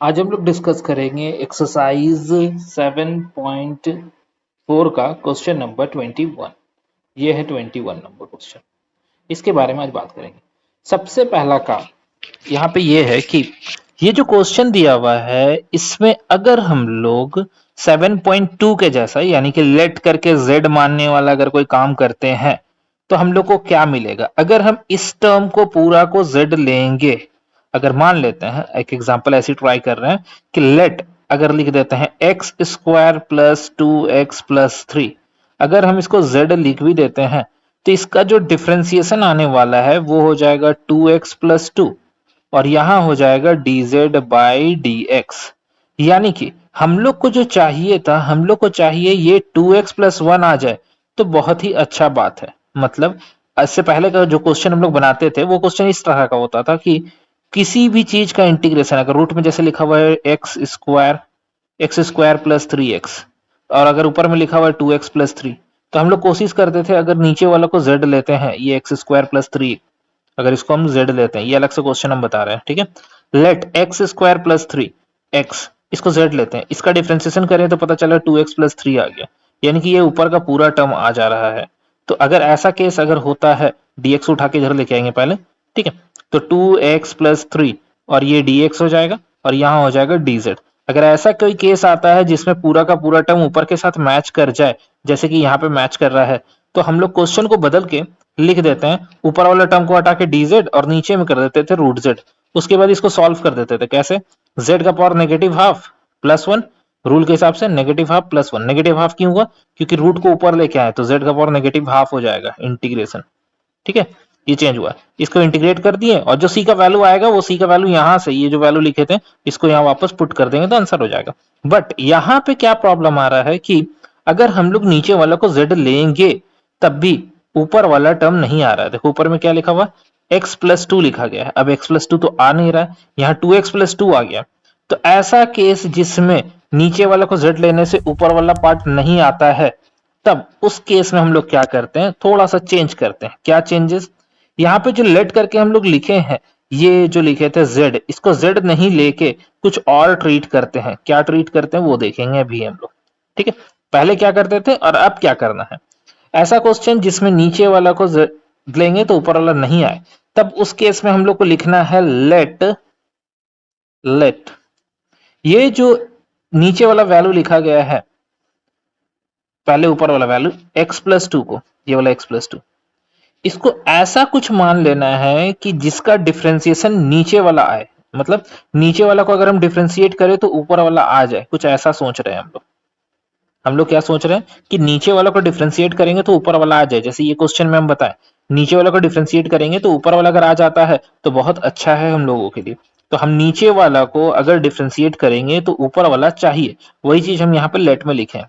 आज हम लोग डिस्कस करेंगे एक्सरसाइज 7.4 का क्वेश्चन नंबर 21। ये है 21 नंबर क्वेश्चन। इसके बारे में आज बात करेंगे। सबसे पहला काम यहाँ पे ये है कि ये जो क्वेश्चन दिया हुआ है इसमें अगर हम लोग 7.2 के जैसा यानी कि लेट करके z मानने वाला अगर कोई काम करते हैं तो हम लोग को क्या मिलेगा। अगर हम इस टर्म को पूरा को z लेंगे, अगर मान लेते हैं एक एग्जांपल ऐसी ट्राई कर रहे हैं कि लेट अगर लिख देते हैं x square plus 2x plus 3, अगर हम इसको z लिख भी देते हैं तो इसका जो डिफरेंशिएशन आने वाला है वो हो जाएगा 2x प्लस 2 और यहां हो जाएगा dz बाई dx। यानी कि हम लोग को जो चाहिए था, हम लोग को चाहिए ये 2x प्लस 1 आ जाए तो बहुत ही अच्छा बात है। मतलब इससे पहले का जो क्वेश्चन हम लोग बनाते थे वो क्वेश्चन इस तरह का होता था कि किसी भी चीज का इंटीग्रेशन अगर रूट में जैसे लिखा हुआ है एक्स स्क्वायर प्लस 3x और अगर ऊपर में लिखा हुआ है 2x प्लस 3, तो हम लोग कोशिश करते थे अगर नीचे वाला को z लेते हैं ये एक्स स्क्वायर प्लस 3, अगर इसको हम z लेते हैं, ये अलग से क्वेश्चन हम बता रहे हैं, ठीक है। Late X square plus 3x, इसको z लेते हैं, इसका डिफरेंशिएशन करें तो पता चला 2x प्लस 3 आ गया, यानी कि ये ऊपर का पूरा टर्म आ जा रहा है। तो अगर ऐसा केस अगर होता है, dx उठा के इधर लेके आएंगे पहले, ठीक है, तो 2x प्लस 3 और ये dx हो जाएगा और यहाँ हो जाएगा dz। अगर ऐसा कोई केस आता है जिसमें पूरा का पूरा टर्म ऊपर के साथ मैच कर जाए, जैसे कि यहाँ पे मैच कर रहा है, तो हम लोग क्वेश्चन को बदल के लिख देते हैं ऊपर वाला टर्म को हटा के dz और नीचे में कर देते थे रूट z। उसके बाद इसको सॉल्व कर देते थे कैसे, z का power negative half plus 1, rule के हिसाब से negative half plus 1। Negative half क्यों हुआ, क्योंकि रूट को ऊपर लेके आए तो z का पावर नेगेटिव हाफ हो जाएगा इंटीग्रेशन, ठीक है। ये चेंज हुआ, इसको इंटीग्रेट कर दिए और जो c का वैल्यू आएगा वो c का वैल्यू यहां से ये जो वैल्यू लिखे थे इसको यहाँ वापस पुट कर देंगे तो आंसर हो जाएगा। बट यहाँ पे क्या प्रॉब्लम आ रहा है कि अगर हम लोग नीचे वाला को z लेंगे तब भी ऊपर वाला टर्म नहीं आ रहा है। देखो ऊपर में क्या लिखा हुआ, x प्लस 2 लिखा गया है, अब x प्लस 2 तो आ नहीं रहा है, यहाँ 2x प्लस 2 आ गया। तो ऐसा केस जिसमें नीचे वाला को z लेने से ऊपर वाला पार्ट नहीं आता है, तब उस केस में हम लोग क्या करते हैं, थोड़ा सा चेंज करते हैं। क्या चेंजेस, यहाँ पे जो लेट करके हम लोग लिखे हैं, ये जो लिखे थे z, इसको z नहीं लेके कुछ और ट्रीट करते हैं। क्या ट्रीट करते हैं वो देखेंगे अभी हम लोग, ठीक है। पहले क्या करते थे और अब क्या करना है। ऐसा क्वेश्चन जिसमें नीचे वाला को z लेंगे तो ऊपर वाला नहीं आए, तब उस केस में हम लोग को लिखना है लेट ये जो नीचे वाला वैल्यू लिखा गया है, पहले ऊपर वाला वैल्यू x प्लस 2 को, ये वाला x प्लस 2, इसको ऐसा कुछ मान लेना है कि जिसका डिफरेंशिएशन नीचे वाला आए। मतलब नीचे वाला को अगर हम डिफरेंशिएट करें तो ऊपर वाला आ जाए, कुछ ऐसा सोच रहे हैं हम लोग। हम लोग क्या सोच रहे हैं कि नीचे वाला को डिफरेंशिएट करेंगे तो ऊपर वाला आ जाए। जैसे ये क्वेश्चन में हम बताएं, नीचे वाला को डिफरेंशिएट करेंगे तो ऊपर वाला अगर आ जाता है तो बहुत अच्छा है हम लोगों के लिए। तो हम नीचे वाला को अगर डिफरेंशिएट करेंगे तो ऊपर वाला चाहिए, वही चीज हम यहाँ पे लेट में लिखे।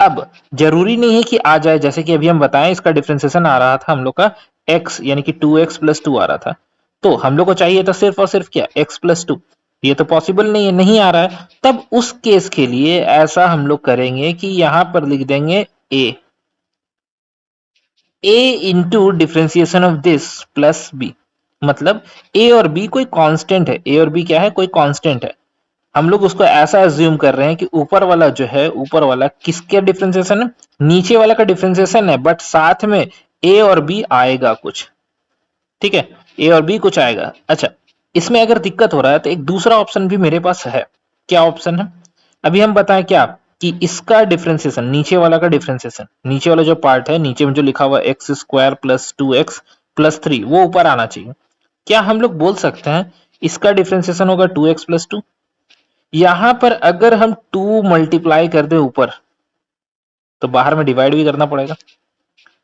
अब जरूरी नहीं है कि आ जाए, जैसे कि अभी हम बताएं इसका डिफरेंशिएशन आ रहा था हम लोग का x यानी कि 2x प्लस 2 आ रहा था, तो हम लोग को चाहिए था सिर्फ और सिर्फ क्या, x प्लस 2। ये तो पॉसिबल नहीं है, नहीं आ रहा है। तब उस केस के लिए ऐसा हम लोग करेंगे कि यहां पर लिख देंगे a into differentiation of this plus b। मतलब a और b कोई कांस्टेंट है, a और b क्या है, कोई कांस्टेंट है। हम लोग उसको ऐसा एज्यूम कर रहे हैं कि ऊपर वाला जो है, ऊपर वाला किसके डिफरेंशिएशन है, नीचे वाला का डिफरेंशिएशन है, बट साथ में a और b आएगा कुछ, ठीक है, a और b कुछ आएगा। अच्छा, इसमें अगर दिक्कत हो रहा है तो एक दूसरा ऑप्शन भी मेरे पास है। क्या ऑप्शन है, अभी हम बताएं क्या, कि इसका डिफरेंशिएशन, नीचे वाला का डिफरेंशिएशन, नीचे वाला जो पार्ट है, नीचे में जो लिखा हुआ x square plus 2x plus 3, वो ऊपर आना चाहिए। क्या हम लोग बोल सकते हैं इसका डिफरेंशिएशन होगा 2x प्लस 2। यहां पर अगर हम 2 मल्टीप्लाई कर दे ऊपर तो बाहर में डिवाइड भी करना पड़ेगा,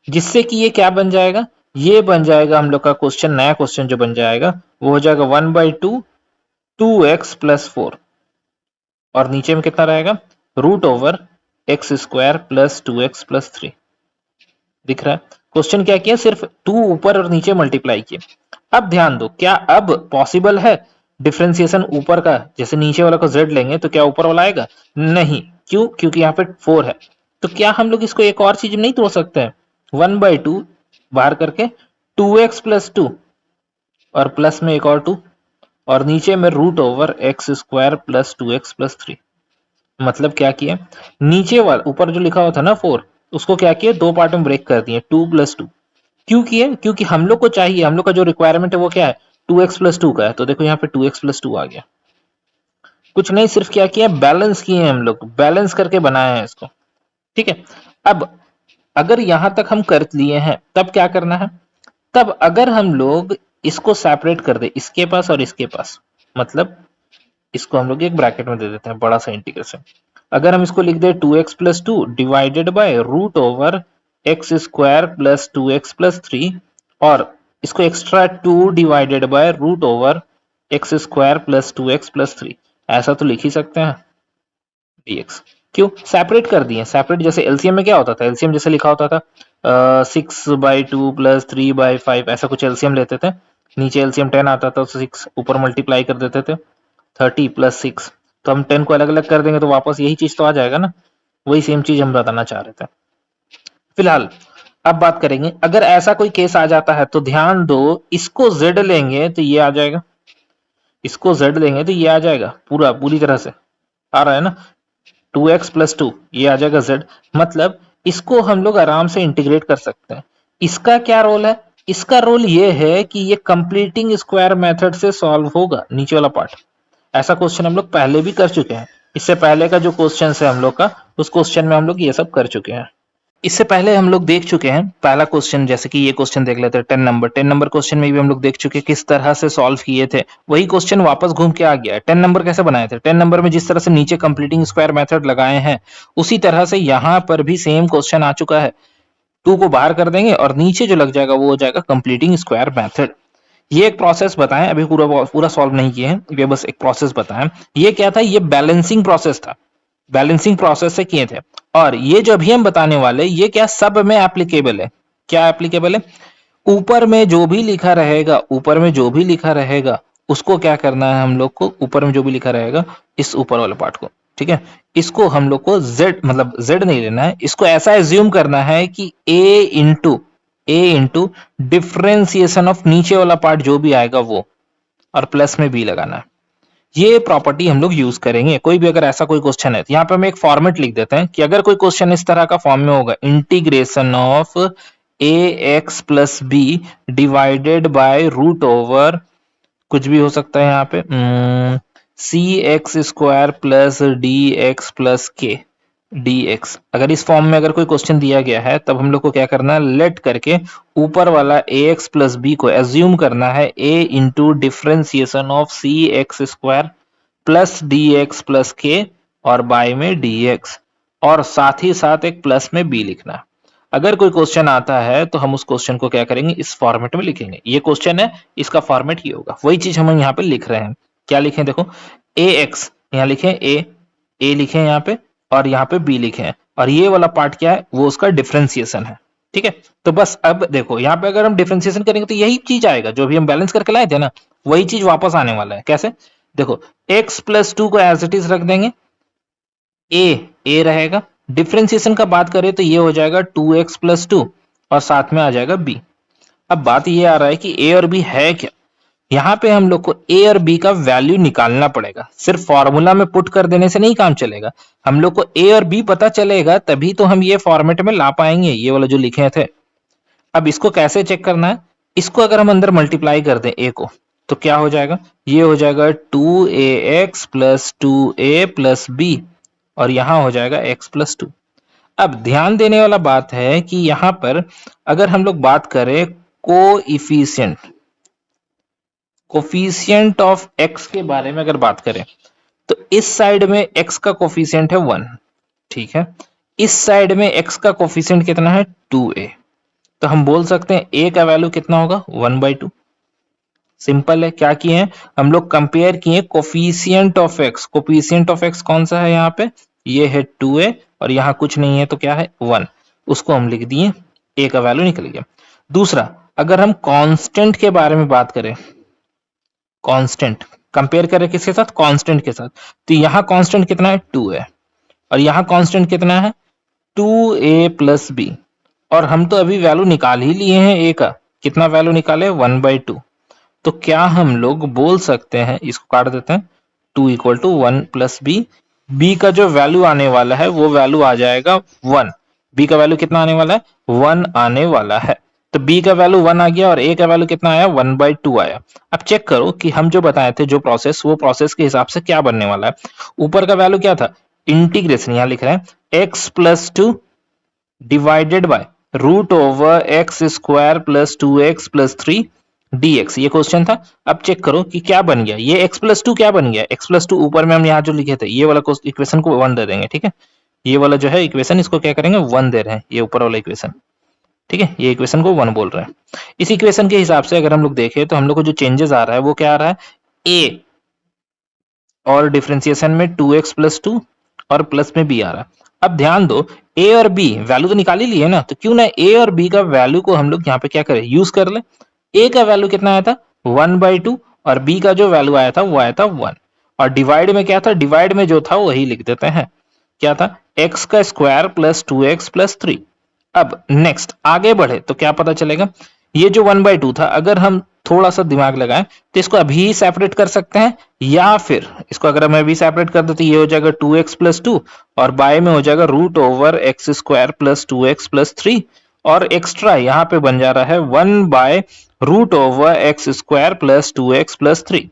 जिससे कि ये क्या बन जाएगा, ये बन जाएगा हम लोग का क्वेश्चन, नया क्वेश्चन जो बन जाएगा वो हो जाएगा 1/2 2x प्लस 4 और नीचे में कितना रहेगा, root over X square plus 2x plus 3। दिख रहा है, क्वेश्चन क्या किया, सिर्फ 2 ऊपर और नीचे मल्टीप्लाई किए। अब ध्यान दो, क्या अब पॉसिबल है डिफरेंशिएशन ऊपर का, जैसे नीचे वाला को z लेंगे तो क्या ऊपर वाला आएगा, नहीं। क्यों, क्योंकि यहाँ पे 4 है। तो क्या हम लोग इसको एक और चीज नहीं तोड़ सकते हैं, 1/2 बाहर करके 2x प्लस 2 और प्लस में एक और 2, और नीचे में root over X square plus 2x plus 3। मतलब क्या किया, नीचे वाला ऊपर जो लिखा हुआ था ना 4, उसको क्या किया, दो पार्ट में ब्रेक कर दिए, 2 प्लस 2। क्यों किए, क्योंकि हम लोग को चाहिए, हम लोग का जो रिक्वायरमेंट है वो क्या है, 2x प्लस 2 का है। तो देखो यहाँ पे 2x प्लस 2 आ गया। कुछ नहीं, सिर्फ क्या किया, बैलेंस किए हैं, हम लोग बैलेंस करके बनाए हैं इसको। ठीक है, अब अगर यहां तक हम कर लिए हैं, तब क्या करना है, तब अगर हम लोग इसको सेपरेट कर दे, इसके पास और इसके पास, मतलब इसको हम लोग एक ब्रैकेट में दे देते हैं, बड़ा सा इंटीग्रेशन। अगर हम इसको लिख दे 2x plus 2 divided by root over X square plus 2x plus 3, और इसको extra 2 divided by root over X square plus 2x plus 3, ऐसा तो लिख ही सकते हैं dx। क्यों सेपरेट कर दिए, सेपरेट जैसे एलसीएम में क्या होता था, एलसीएम जैसे लिखा होता था 6/2 प्लस 3/5, ऐसा कुछ एलसीएम लेते थे। नीचे एलसीएम 10 आता था, 6 ऊपर मल्टीप्लाई कर देते थे, 30 प्लस 6। तो हम 10 को अलग अलग कर देंगे तो वापस यही चीज तो आ जाएगा ना, वही सेम चीज हम बताना चाह रहे थे। फिलहाल अब बात करेंगे, अगर ऐसा कोई केस आ जाता है तो ध्यान दो, इसको z लेंगे तो ये आ जाएगा, इसको z लेंगे तो ये आ जाएगा, पूरी तरह से आ रहा है ना, 2x प्लस 2 ये आ जाएगा z। मतलब इसको हम लोग आराम से इंटीग्रेट कर सकते हैं। इसका क्या रोल है, इसका रोल ये है कि ये कंप्लीटिंग स्क्वायर मेथड से सॉल्व होगा, नीचे वाला पार्ट। ऐसा क्वेश्चन हम लोग पहले भी कर चुके हैं, इससे पहले का जो क्वेश्चन है हम लोग का, उस क्वेश्चन में हम लोग ये सब कर चुके हैं। इससे पहले हम लोग देख चुके हैं पहला क्वेश्चन, जैसे कि ये क्वेश्चन देख लेते हैं 10 नंबर क्वेश्चन में भी हम लोग देख चुके हैं किस तरह से सॉल्व किए थे। वही क्वेश्चन वापस घूम के आ गया है। 10 नंबर कैसे बनाए थे, 10 नंबर में जिस तरह से नीचे कंप्लीटिंग स्क्वायर मेथड लगाए हैं, उसी तरह से यहाँ पर भी सेम क्वेश्चन आ चुका है। 2 को बाहर कर देंगे और नीचे जो लग जाएगा वो हो जाएगा कंप्लीटिंग स्क्वायर मेथड। ये एक प्रोसेस बताएं, अभी पूरा सॉल्व नहीं किए हैं, ये बस एक प्रोसेस बताएं। ये क्या था, ये बैलेंसिंग प्रोसेस था, बैलेंसिंग प्रोसेस से किए थे। और ये जो अभी हम बताने वाले, ये क्या सब में एप्लीकेबल है, क्या एप्लीकेबल है, ऊपर में जो भी लिखा रहेगा, ऊपर में जो भी लिखा रहेगा उसको क्या करना है हम लोग को, ऊपर में जो भी लिखा रहेगा इस ऊपर वाले पार्ट को, ठीक है, इसको हम लोग को z मतलब z नहीं लेना है, इसको ऐसा एज्यूम करना है कि a इंटू डिफरेंशिएशन ऑफ नीचे वाला पार्ट जो भी आएगा वो, और प्लस में b लगाना है। ये प्रॉपर्टी हम लोग यूज करेंगे। कोई भी अगर ऐसा कोई क्वेश्चन है तो यहाँ पे हम एक फॉर्मेट लिख देते हैं कि अगर कोई क्वेश्चन इस तरह का फॉर्म में होगा, integration of ax plus B divided by root over, कुछ भी हो सकता है यहाँ पे, C X square plus D X plus K dx। अगर इस फॉर्म में अगर कोई क्वेश्चन दिया गया है, तब हम लोग को क्या करना है, लेट करके ऊपर वाला ax प्लस बी को एज्यूम करना है a into differentiation of C X square plus D X plus K, और बाय में dx, और साथ ही साथ एक प्लस में b लिखना है। अगर कोई क्वेश्चन आता है तो हम उस क्वेश्चन को क्या करेंगे, इस फॉर्मेट में लिखेंगे। ये क्वेश्चन है, इसका फॉर्मेट ये होगा, वही चीज हम यहाँ पे लिख रहे हैं। क्या लिखें, देखो ax यहाँ लिखें, a लिखें यहाँ पे, और यहाँ पे b लिखे हैं, और ये वाला पार्ट क्या है, वो उसका डिफरेंशिएशन है। ठीक है, तो बस अब देखो यहाँ पे अगर हम डिफरेंशिएशन करेंगे तो यही चीज आएगा जो भी हम बैलेंस करके लाए थे ना, वही चीज वापस आने वाला है। कैसे, देखो x प्लस 2 को एज इट इज रख देंगे, a रहेगा, डिफरेंशिएशन का बात करें तो ये हो जाएगा 2x प्लस 2, और साथ में आ जाएगा b। अब बात ये आ रहा है कि a और b है क्या, यहाँ पे हम लोग को a और b का वैल्यू निकालना पड़ेगा। सिर्फ फॉर्मूला में पुट कर देने से नहीं काम चलेगा, हम लोग को a और b पता चलेगा तभी तो हम ये फॉर्मेट में ला पाएंगे, ये वाला जो लिखे थे। अब इसको कैसे चेक करना है, इसको अगर हम अंदर मल्टीप्लाई कर दें a को, तो क्या हो जाएगा, ये हो जाएगा 2ax plus 2a plus b, और यहां हो जाएगा x प्लस 2। अब ध्यान देने वाला बात है कि यहां पर अगर हम लोग बात करें कोफिशिएंट ऑफ x के बारे में अगर बात करें, तो इस साइड में x का कोफिशिएंट है 1, ठीक है, इस साइड में x का कोफिशिएंट कितना है 2a, तो हम बोल सकते हैं a का वैल्यू कितना होगा 1/2। सिंपल है, क्या किए हैं हम लोग, कंपेयर किए coefficient of x। Coefficient of x कौन सा है, यहाँ पे ये है 2a, और यहाँ कुछ नहीं है तो क्या है 1, उसको हम लिख दिए, a का वैल्यू निकल गया। दूसरा, अगर हम कांस्टेंट के बारे में बात करें, कांस्टेंट कंपेयर करें किसके साथ, कांस्टेंट के साथ, तो यहाँ कांस्टेंट कितना है 2 है, और यहाँ कांस्टेंट कितना है 2a प्लस b, और हम तो अभी वैल्यू निकाल ही लिए हैं a का, कितना वैल्यू निकाले 1/2। तो क्या हम लोग बोल सकते हैं, इसको काट देते हैं, 2 equal to 1 plus B, B का जो वैल्यू आने वाला है वो वैल्यू आ जाएगा 1। बी का वैल्यू कितना आने वाला है, 1 आने वाला है। तो बी का वैल्यू 1 आ गया और ए का वैल्यू कितना आया, 1/2 आया। अब चेक करो कि हम जो बताए थे जो प्रोसेस, वो प्रोसेस के हिसाब से क्या बनने वाला है। ऊपर का वैल्यू क्या था, इंटीग्रेशन, यहां लिख रहे हैं x plus 2 divided by root over X square plus 2x plus 3 dx, ये क्वेश्चन था। अब चेक करो कि क्या बन गया, ये x प्लस 2 क्या बन गया, x प्लस 2 ऊपर में हम यहाँ जो लिखे थे ये वाला इक्वेशन को 1 दे देंगे, ठीक है। ये वाला जो है इक्वेशन, इसको क्या करेंगे, 1 दे रहे हैं, ये ऊपर वाला इक्वेशन, ठीक है, ये इक्वेशन को 1 बोल रहे हैं। इस इक्वेशन के हिसाब से अगर हम लोग देखें तो हम लोग को जो चेंजेस आ रहा है वो क्या आ रहा है, a और डिफरेंशिएशन में 2x प्लस 2 और प्लस में b आ रहा है। अब ध्यान दो, a और b वैल्यू तो निकाल ही लिए ना, तो क्यों ना a और b का वैल्यू को हम लोग यहाँ पे क्या करें, यूज कर ले। a का वैल्यू कितना आया था, 1/2, और b का जो वैल्यू आया था वो आया था 1। और डिवाइड में क्या था, डिवाइड में जो था वही लिख देते हैं, क्या था, x का स्क्वायर प्लस 2x प्लस 3। अब नेक्स्ट आगे बढ़े तो क्या पता चलेगा, ये जो 1/2 था, अगर हम थोड़ा सा दिमाग लगाएं तो इसको अभी सेपरेट कर सकते हैं, या फिर इसको अगर मैं अभी सेपरेट कर दे तो ये हो जाएगा 2x प्लस 2 और बाय में हो जाएगा root over X square plus 2x plus 3, और एक्स्ट्रा यहाँ पे बन जा रहा है 1 by root over X square plus 2x plus 3।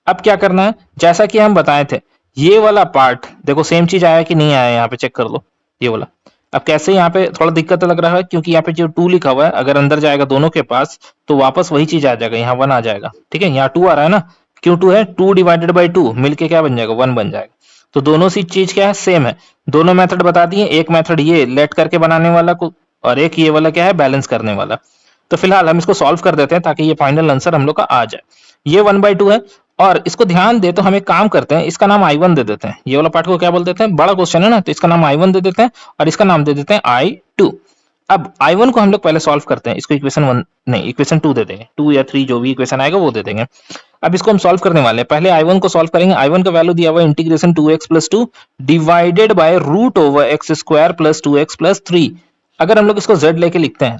अब क्या करना है, जैसा कि हम बताए थे, ये वाला पार्ट देखो सेम चीज आया कि नहीं आया, यहाँ पे चेक कर लो ये वाला। अब कैसे, यहाँ पे थोड़ा दिक्कत लग रहा है क्योंकि यहाँ पे जो 2 लिखा हुआ है अगर अंदर जाएगा दोनों के पास तो वापस वही चीज आ जाएगा, यहाँ 1 आ जाएगा, ठीक है। यहाँ 2 आ रहा है ना, क्यों 2 है, 2 डिवाइडेड बाई 2 मिलके क्या बन जाएगा, 1 बन जाएगा। तो दोनों सी चीज क्या है, सेम है। दोनों मेथड बता दिए, एक मेथड ये लेट करके बनाने वाला को, और एक ये वाला क्या है, बैलेंस करने वाला। तो फिलहाल हम इसको सॉल्व कर देते हैं ताकि ये फाइनल आंसर हम लोग का आ जाए। ये 1/2 है, और इसको ध्यान दे तो हम एक काम करते हैं, इसका नाम I1 दे देते हैं। ये वाला पार्ट को क्या बोल देते हैं, बड़ा क्वेश्चन है ना, तो इसका नाम I1 दे देते हैं और इसका नाम दे देते हैं I2। अब I1 को हम लोग पहले सॉल्व करते हैं, इसको इक्वेशन 1 नहीं इक्वेशन 2 दे देंगे, 2 या 3 जो भी इक्वेशन आएगा वो दे देंगे। अब इसको हम सॉल्व करने वाले हैं, पहले I1 को सॉल्व करेंगे। I1 का वैल्यू दिया हुआ है integration 2x plus 2 divided by root over X square plus 2x plus 3। अगर हम लोग इसको z लेके लिखते हैं,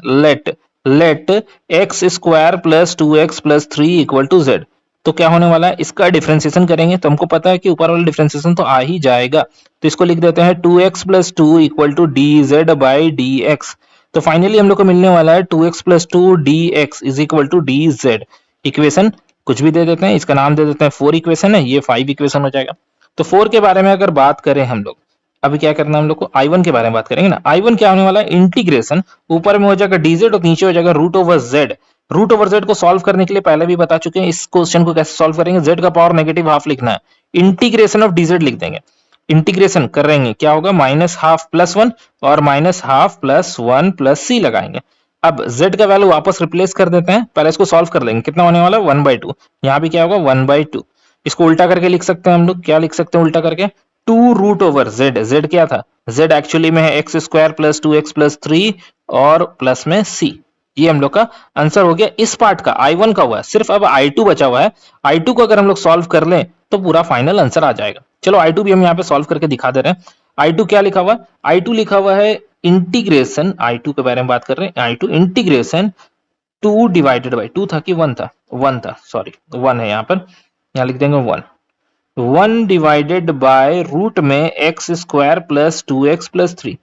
let X square plus 2x plus 3 equal to z, तो क्या होने वाला है, इसका डिफरेंशिएशन करेंगे तो हमको पता है कि ऊपर वाला डिफरेंशिएशन तो आ ही जाएगा, तो इसको लिख देते हैं 2x plus 2 equal to dz by dx। तो फाइनली हम लोग को मिलने वाला है 2x plus 2 dx is equal to dz। Equation कुछ भी दे देते हैं, इसका नाम दे देते हैं 4 इक्वेशन है, ये 5 इक्वेशन हो जाएगा। तो 4 के बारे में अगर बात करें हम लोग, अभी क्या करना है हम लोग को, I1 के बारे में बात करेंगे ना। I1 क्या होने वाला है, इंटीग्रेशन ऊपर में हो जाएगा dz और नीचे हो जाएगा root over z। Root over z को सॉल्व करने के लिए पहले भी बता चुके हैं, इस क्वेश्चन को कैसे सॉल्व करेंगे, z का पावर नेगेटिव हाफ लिखना है, इंटीग्रेशन ऑफ dz लिख देंगे। इंटीग्रेशन करेंगे क्या होगा, माइनस हाफ प्लस 1 और minus half plus 1 plus c लगाएंगे। अब z का वैल्यू वापस रिप्लेस कर देते हैं, पहले इसको सॉल्व कर लेंगे, कितना होने वाला है 1/2, यहाँ भी क्या होगा 1/2। इसको उल्टा करके लिख सकते हैं हम लोग, क्या लिख सकते हैं उल्टा करके, 2 रूट ओवर z क्या था, z एक्चुअली में है x square plus 2x plus 3 और प्लस में c। ये हम लोग का आंसर हो गया इस पार्ट का, I1 का हुआ है। सिर्फ अब I2 बचा हुआ है, I2 को अगर हम लोग सॉल्व कर लें तो पूरा फाइनल आंसर आ जाएगा। चलो I2 भी हम यहाँ पे सॉल्व करके दिखा दे रहे हैं। I2 क्या लिखा हुआ है, I2 लिखा हुआ है इंटीग्रेशन, I2 के बारे में बात कर रहे हैं, I2 इंटीग्रेशन 2 डिवाइडेड बाई 2 था कि 1 था, 1 था, सॉरी 1 है यहाँ पर, यहाँ लिख देंगे 1 डिवाइडेड बाय रूट में x square plus 2x plus 3।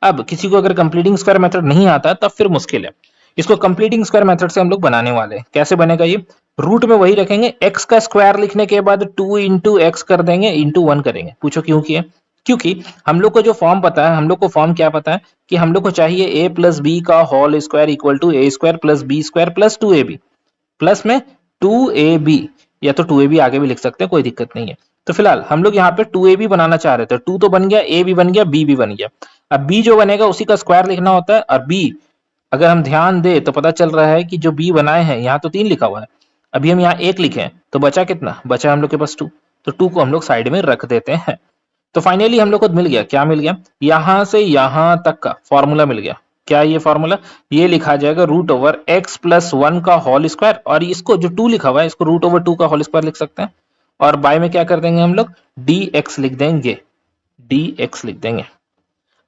अब किसी को अगर कंप्लीटिंग स्क्वायर मेथड नहीं आता तब फिर मुश्किल है, इसको कंप्लीटिंग स्क्वायर मेथड से हम लोग बनाने वाले हैं। कैसे बनेगा ये, रूट में वही रखेंगे, x का स्क्वायर लिखने के बाद 2 इंटू एक्स कर देंगे, इंटू 1 करेंगे। पूछो क्यों किए, क्योंकि हम लोग को जो फॉर्म पता है, हम लोग को फॉर्म क्या पता है कि हम लोग को चाहिए a प्लस बी का whole square equal to a square plus B square plus 2ab plus में 2ab, या तो 2ab आगे भी लिख सकते हैं, कोई दिक्कत नहीं है। तो फिलहाल हम लोग यहाँ पे 2ab बनाना चाह रहे थे, 2 तो बन गया, a भी बन गया, b भी बन गया। अब b जो बनेगा उसी का स्क्वायर लिखना होता है, और b अगर हम ध्यान दे तो पता चल रहा है कि जो b बनाए हैं यहाँ तो 3 लिखा हुआ है, अभी हम यहाँ 1 लिखे हैं तो बचा कितना, बचा हम लोग के पास 2, तो 2 को हम लोग साइड में रख देते हैं। तो फाइनली हम लोग को मिल गया, क्या मिल गया, यहां से यहां तक का फॉर्मूला मिल गया। क्या ये फॉर्मूला, ये लिखा जाएगा रूट ओवर एक्स प्लस 1 का होल स्क्वायर, और इसको जो 2 लिखा हुआ है इसको रूट ओवर 2 का होल स्क्वायर लिख सकते हैं, और बाय में क्या कर देंगे हम लोग, dx लिख देंगे, dx लिख देंगे।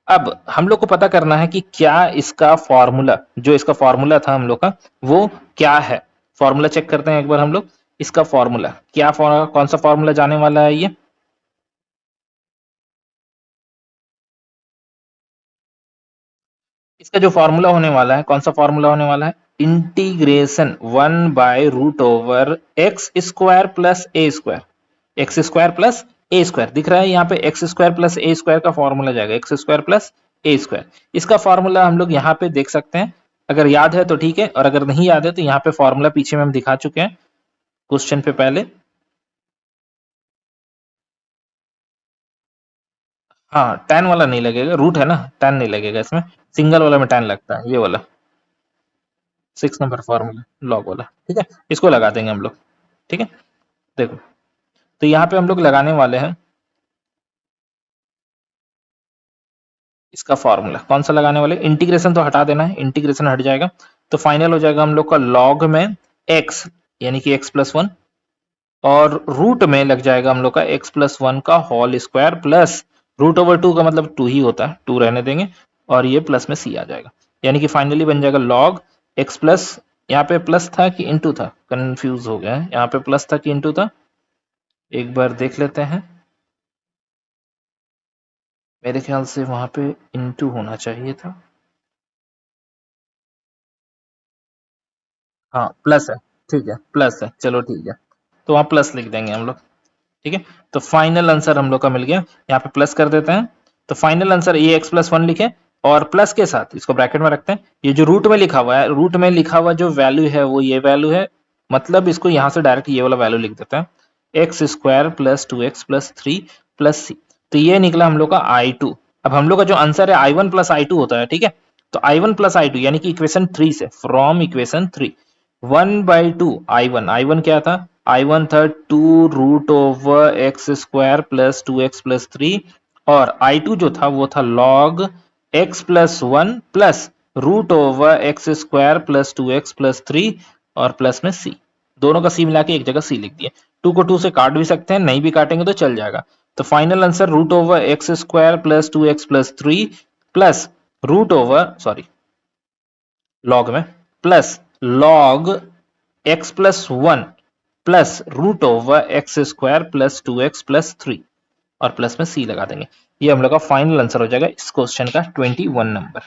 अब हम लोग को पता करना है कि क्या इसका फॉर्मूला, जो इसका फॉर्मूला था हम लोग का वो क्या है। फॉर्मूला चेक करते हैं एक बार हम लोग। इसका फॉर्मूला क्या, कौन सा फॉर्मूला जाने वाला है ये? इसका जो फॉर्मूला होने वाला है, कौन सा फॉर्मूला होने वाला है? इंटीग्रेशन 1/√ओवर एक्स स्क्वायर प्लस ए स्क्वायर, एक्स स्क्वायर प्लस ए स्क्वायर दिख रहा है यहाँ पे, एक्स स्क्वायर प्लस ए स्क्वायर का फॉर्मूला जाएगा एक्स स्क्वायर प्लस ए स्क्वायर। इसका फॉर्मूला हम लोग यहाँ पे देख सकते हैं, अगर याद है तो ठीक है, और अगर नहीं याद है तो यहाँ पे फॉर्मूला पीछे में हम दिखा चुके हैं क्वेश्चन पे पहले। हाँ, tan वाला नहीं लगेगा, रूट है ना, tan नहीं लगेगा इसमें, सिंगल वाला में tan लगता है, ये वाला 6 नंबर फॉर्मूला लॉग वाला, ठीक है, इसको लगा देंगे हम लोग। ठीक है, देखो तो यहाँ पे हम लोग लगाने वाले हैं इसका फॉर्मूला, कौन सा लगाने वाले? इंटीग्रेशन तो हटा देना है, इंटीग्रेशन हट जाएगा तो फाइनल हो जाएगा हम लोग का लॉग में x, यानी कि x+1, और रूट में लग जाएगा हम लोग का x+1 का होल स्क्वायर प्लस √/2 का मतलब 2 ही होता है, 2 रहने देंगे, और ये प्लस में c आ जाएगा, यानी कि फाइनली बन जाएगा लॉग x प्लस, यहाँ पे प्लस था कि इंटू था, कंफ्यूज हो गया है, यहाँ पे प्लस था कि इंटू था, एक बार देख लेते हैं। मेरे ख्याल से वहां पे इंटू होना चाहिए था। हाँ प्लस है, ठीक है प्लस है, चलो ठीक है, तो वहाँ प्लस लिख देंगे हम लोग। ठीक है, तो फाइनल आंसर हम लोग का मिल गया, यहाँ पे प्लस कर देते हैं, तो फाइनल आंसर ये x+1 लिखे, और प्लस के साथ इसको ब्रैकेट में रखते हैं, ये जो रूट में लिखा हुआ है, रूट में लिखा हुआ जो वैल्यू है वो ये वैल्यू है, मतलब इसको यहाँ से डायरेक्ट ये वाला वैल्यू लिख देते हैं, x² + 2x + 3 + c, तो ये निकला हम लोग का I2। अब हम लोग का जो आंसर है I1 + I2 होता है, ठीक है, तो I1 + I2 यानी कि इक्वेशन 3 से, फ्रॉम इक्वेशन 3 1/2 I1 क्या था? I1 था 2√x² + 2x + 3, और I2 जो था वो था log x+1 plus √x² + 2x + 3 और प्लस में c, दोनों का c मिला के एक जगह c लिख दिया। 2 को 2 से काट भी सकते हैं, नहीं भी काटेंगे तो चल जाएगा, तो final answer √x² + 2x + 3 plus sorry log में plus log x+1 plus √x² + 2x + 3 और प्लस में c लगा देंगे, ये हम लोग का फाइनल आंसर हो जाएगा इस क्वेश्चन का 21 नंबर।